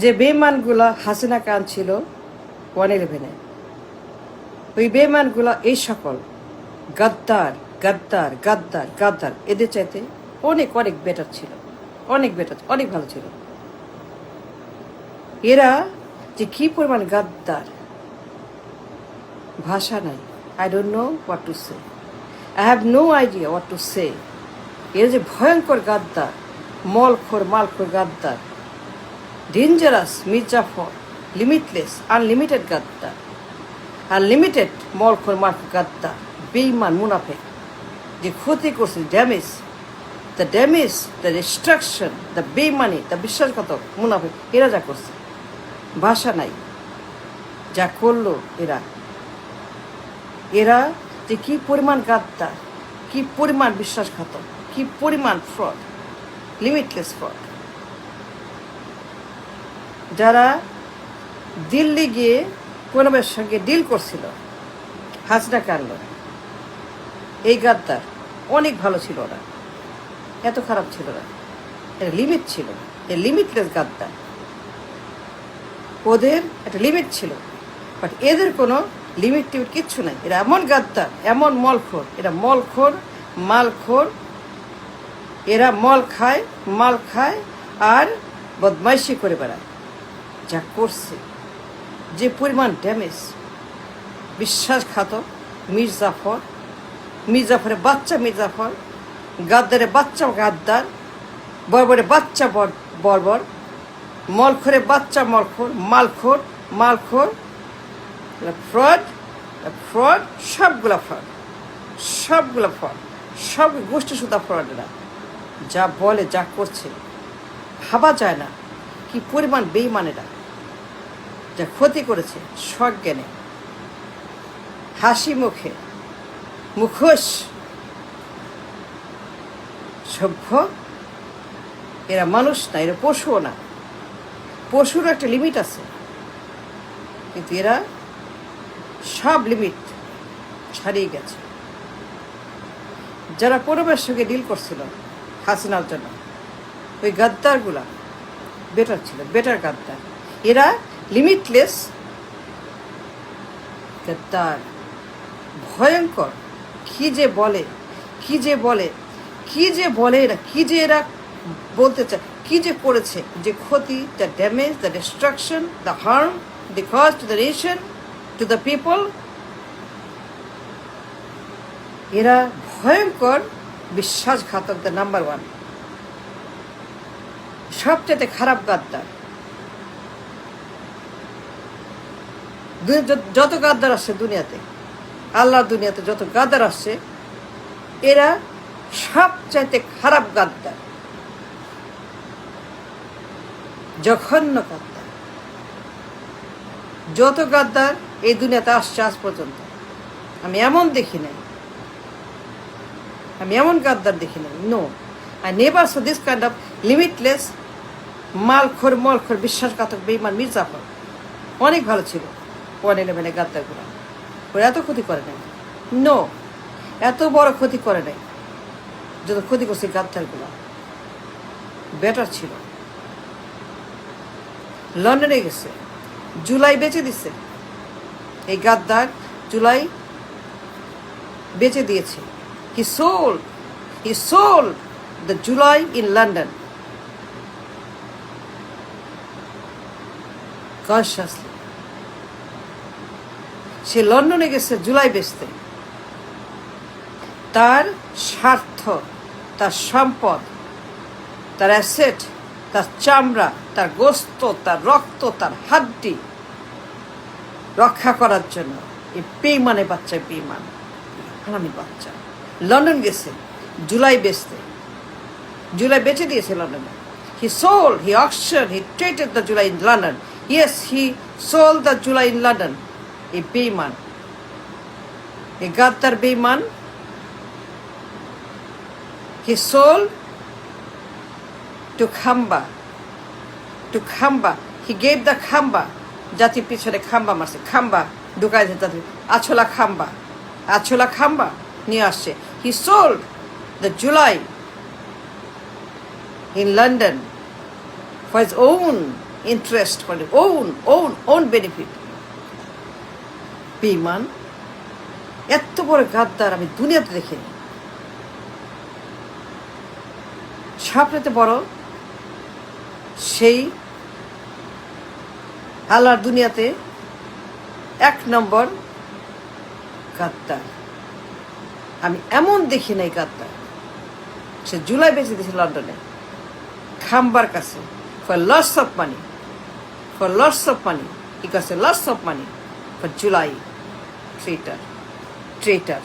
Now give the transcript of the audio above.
যে বেঈমানগুলা হাসিনা খান ছিল 111-এ, ওই বেঈমানগুলা এই সকল গাদ্দার গাদ্দার গাদ্দার গাদ্দার এদের চাইতে অনেক অনেক বেটার ছিল, অনেক বেটার, অনেক ভালো ছিল। এরা যে কি পরিমাণ গাদ্দার, ভাষা নাই। I don't know what to say, I have no idea what to say. এরা যে ভয়ঙ্কর গাদ্দার, মলখোর মালখোর গাদ্দার, ডেঞ্জারাস মির্জাফর, লিমিটলেস আনলিমিটেড গাদ্দার, আনলিমিটেড মলখোর মালখোর গাদ্দার, বেঈমান মুনাফেক, যে ক্ষতি করছে, ড্যামেজ, দ্য ডিস্ট্রাকশন, দ্য বেইমানি, দ্য বিশ্বাসঘাতক মুনাফেক, এরা যা করছে, ভাষা নাই। যা করলো এরা যে কি পরিমাণ গাদ্দার, কি পরিমাণ বিশ্বাসঘাতক, কি পরিমাণ ফ্রড, লিমিটলেস ফ্রড। যারা দিল্লি গিয়ে প্রণবের সঙ্গে ডিল করছিল, হাসিনা কাটল, এই গাদ্দার অনেক ভালো ছিল। ওরা এত খারাপ ছিল না, এর লিমিট ছিল, এর লিমিটলেস গাদ্দার। ওদের একটা লিমিট ছিল, বাট এদের কোনো লিমিট টিমিট কিচ্ছু নাই। এরা এমন গাদ্দার, এমন মলখোর, এরা মলখোর মালখোর, এরা মল খায়, মাল খায় আর বদমাইশি করে বেড়ায়। যা করছে, যে পরিমাণ ড্যামেজ, বিশ্বাসঘাতক মির্জাফরের বাচ্চা মির্জাফর, গাদ্দারের বাচ্চা গাদ্দার, বর্বরের বাচ্চা বর্বর, মলখোরের বাচ্চা মলখোর, মালখোর, ফ্রড, সবগুলা ফ্রড, সব গোষ্ঠী সুদ্ধা ফ্রড। এরা যা বলে, যা করছে, ভাবা যায় না কি পরিমাণ বেঈমানেরা, যা ক্ষতি করেছে সজ্ঞানে, হাসি মুখে, মুখোশ সভ্য। এরা মানুষ না, এরা পশুও না। পশুরও একটা লিমিট আছে, কিন্তু এরা সব লিমিট ছাড়িয়ে গেছে। যারা প্রণবের সঙ্গে ডিল করছিল হাসিনার জন্য, ওই গাদ্দারগুলা বেটার ছিল, বেটার গাদ্দার। এরা লিমিটলেস গাদ্দার, ভয়ঙ্কর। কি যে বলে এরা, কি যে এরা বলতে চায়, কি যে করেছে, যে ক্ষতি, the damage, the destruction, the harm, the cause to the nation, to the people. এরা ভয়ঙ্কর বিশ্বাসঘাতক, দ্য নাম্বার 1, সবচেয়ে খারাপ গাদ্দার। যত গাদ্দার আসছে দুনিয়াতে, আল্লাহর দুনিয়াতে যত গাদ্দার আসছে, এরা সবচাইতে খারাপ গাদ্দার, জঘন্য গাদ্দার। যত গাদ্দার এই দুনিয়াতে আসছে আজ পর্যন্ত, আমি এমন দেখি নাই, আমি এমন গাদ্দার দেখি নাই। No, I never saw this kind of limitless মালখোর বিশ্বাসঘাতক বেঈমান মির্জাফর। অনেক ভালো ছিল 111-এ গাদ্দারগুলো, ওরা এত ক্ষতি করে নাই। নো, এত বড় ক্ষতি করে নাই যত ক্ষতি করছে গাদ্দারগুলো। বেটার ছিল। লন্ডনে গেছে, জুলাই বেচে দিছে, এই গাদ্দার জুলাই বেচে দিয়েছে। He sold the July in London consciously. সে লন্ডনে গেছে জুলাই বেচতে। তার স্বার্থ, তার সম্পদ, তার অ্যাসেট, তার চামড়া, তার গোস্ত, তার রক্ত, তার হাড্ডি রক্ষা করার জন্য এই বেঈমানের বাচ্চা, বেঈমান হারামির বাচ্চা লন্ডন গেছে জুলাই বেচতে। জুলাই বেচে দিয়েছে লন্ডনে। He auctioned, he traded the July in London. Yes, he sold the July in London. এই বেঈমান, এই গাদ্দার বেঈমান, he sold to Khamba. He gave the Khamba, জাতির পিছনে খাম্বা মারছে, খাম্বা ঢুকাই দিতে, আছলা খাম্বা নিয়ে আসছে। He sold the July in London for his own interest করে, ওন বেনিফিট। বেঈমান, এত বড় গাদ্দার আমি দুনিয়াতে দেখিনি। সবচেয়ে বড় সেই আল্লাহর দুনিয়াতে 1 নম্বর গাদ্দার। আমি এমন দেখি নাই গাদ্দার। সে জুলাই বেঁচে দিয়েছে লন্ডনে খাম্বার কাছে ফর লটস অফ মানি, ই কাছে lots of money for July. ট্রেটার।